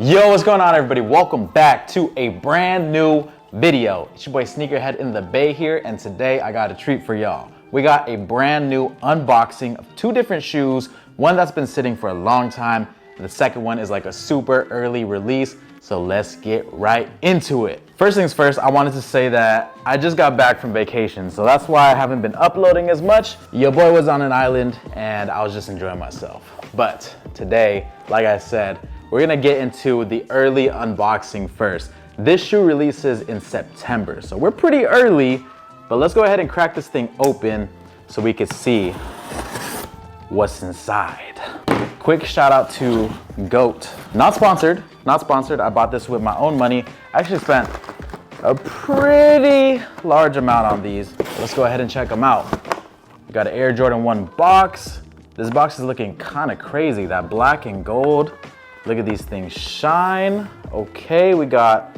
Yo, what's going on, everybody? Welcome back to a brand new video. It's your boy Sneakerhead in the Bay here, and today I got a treat for y'all. We got a brand new unboxing of two different shoes, one that's been sitting for a long time, and the second one is like a super early release. So let's get right into it. First things first, I wanted to say that I just got back from vacation, so that's why I haven't been uploading as much. Your boy was on an island and I was just enjoying myself. But today, like I said, we're gonna get into the early unboxing first. This shoe releases in September, so we're pretty early, but let's go ahead and crack this thing open so we can see what's inside. Quick shout out to GOAT. Not sponsored. I bought this with my own money. I actually spent a pretty large amount on these. Let's go ahead and check them out. We got an Air Jordan 1 box. This box is looking kind of crazy, that black and gold. Look at these things shine. Okay, we got,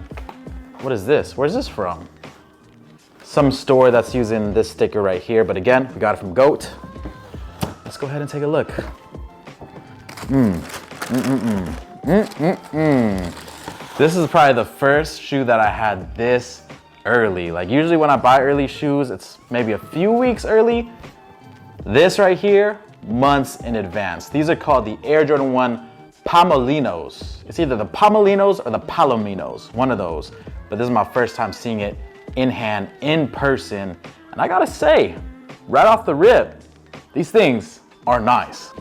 what is this? Where's this from? Some store that's using this sticker right here, but again, we got it from GOAT. Let's go ahead and take a look. This is probably the first shoe that I had this early. Like usually when I buy early shoes, it's maybe a few weeks early. This right here, months in advance. These are called the Air Jordan 1 Palomino's. It's either the Palomino's or the Palominos, one of those. But this is my first time seeing it in hand, in person. And I gotta say, right off the rip, these things are nice.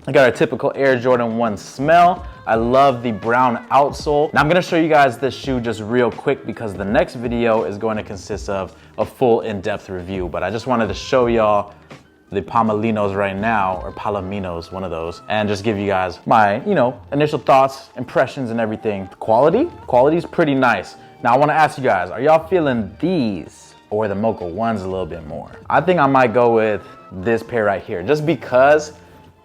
I got our typical Air Jordan 1 smell. I love the brown outsole. Now I'm gonna show you guys this shoe just real quick because the next video is going to consist of a full in-depth review. But I just wanted to show y'all the Palomino's right now, or Palominos, one of those, and just give you guys my, initial thoughts, impressions, and everything. Quality's pretty nice. Now I wanna ask you guys, are y'all feeling these or the Mocha 1s a little bit more? I think I might go with this pair right here, just because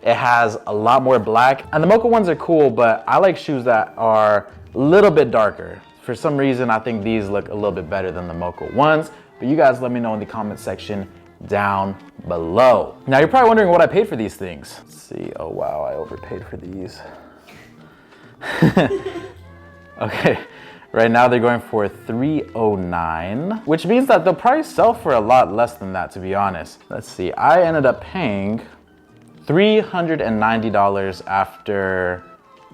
it has a lot more black. And the Mocha 1s are cool, but I like shoes that are a little bit darker. For some reason, I think these look a little bit better than the Mocha 1s, but you guys let me know in the comment section down below. Now you're probably wondering what I paid for these things. Let's see, oh wow, I overpaid for these. Okay, right now they're going for $309, which means that they'll probably sell for a lot less than that, to be honest. Let's see, I ended up paying $390 after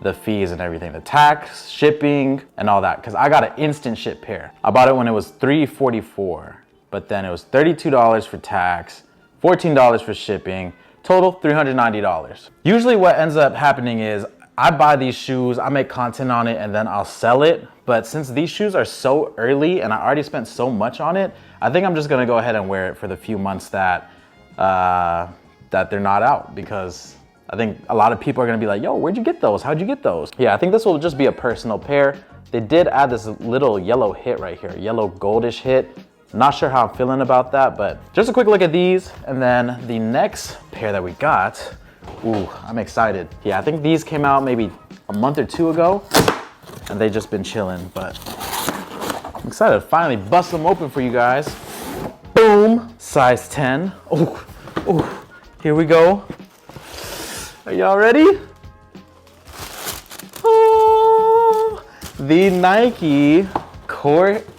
the fees and everything, the tax, shipping, and all that, because I got an instant ship pair. I bought it when it was $344. But then it was $32 for tax, $14 for shipping, total $390. Usually what ends up happening is I buy these shoes, I make content on it, and then I'll sell it. But since these shoes are so early and I already spent so much on it, I think I'm just gonna go ahead and wear it for the few months that they're not out, because I think a lot of people are gonna be like, yo, where'd you get those? How'd you get those? Yeah, I think this will just be a personal pair. They did add this little yellow hit right here, yellow goldish hit. Not sure how I'm feeling about that, but just a quick look at these. And then the next pair that we got, ooh, I'm excited. Yeah, I think these came out maybe a month or two ago and they've just been chilling, but I'm excited to finally bust them open for you guys. Boom, size 10. Ooh, here we go. Are y'all ready? Oh, the Nike Cortez.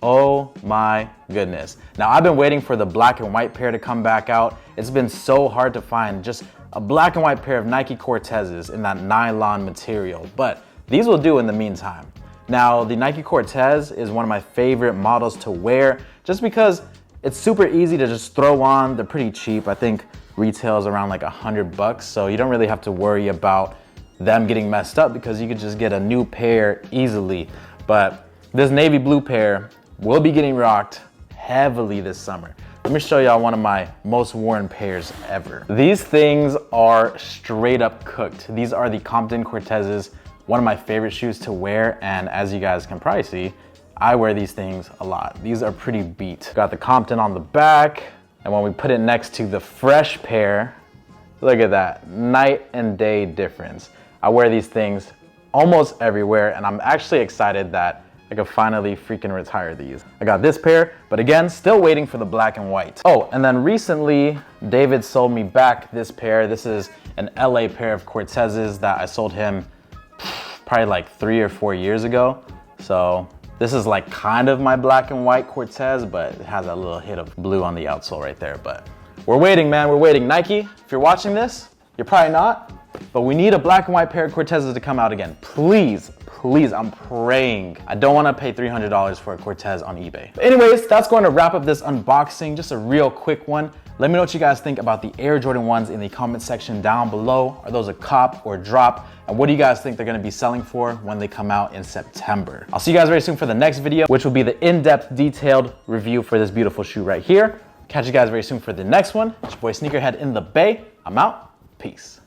Oh my goodness. Now I've been waiting for the black and white pair to come back out. It's been so hard to find just a black and white pair of Nike Cortezes in that nylon material, but these will do in the meantime. Now the Nike Cortez is one of my favorite models to wear just because it's super easy to just throw on. They're pretty cheap. I think retail is around like $100, so you don't really have to worry about them getting messed up because you could just get a new pair easily. But this navy blue pair will be getting rocked heavily this summer. Let me show y'all one of my most worn pairs ever. These things are straight up cooked. These are the Compton Cortezes, one of my favorite shoes to wear, and as you guys can probably see, I wear these things a lot. These are pretty beat. Got the Compton on the back, and when we put it next to the fresh pair, look at that, night and day difference. I wear these things almost everywhere, and I'm actually excited that I could finally freaking retire these. I got this pair, but again, still waiting for the black and white. Oh, and then recently, David sold me back this pair. This is an LA pair of Cortezes that I sold him probably like 3 or 4 years ago. So this is like kind of my black and white Cortez, but it has a little hit of blue on the outsole right there. But we're waiting, man, we're waiting. Nike, if you're watching this, you're probably not, but we need a black and white pair of Cortezes to come out again. Please, please, I'm praying. I don't wanna pay $300 for a Cortez on eBay. But anyways, that's going to wrap up this unboxing, just a real quick one. Let me know what you guys think about the Air Jordan 1s in the comment section down below. Are those a cop or drop? And what do you guys think they're gonna be selling for when they come out in September? I'll see you guys very soon for the next video, which will be the in-depth, detailed review for this beautiful shoe right here. Catch you guys very soon for the next one. It's your boy Sneakerhead in the Bay. I'm out. Peace.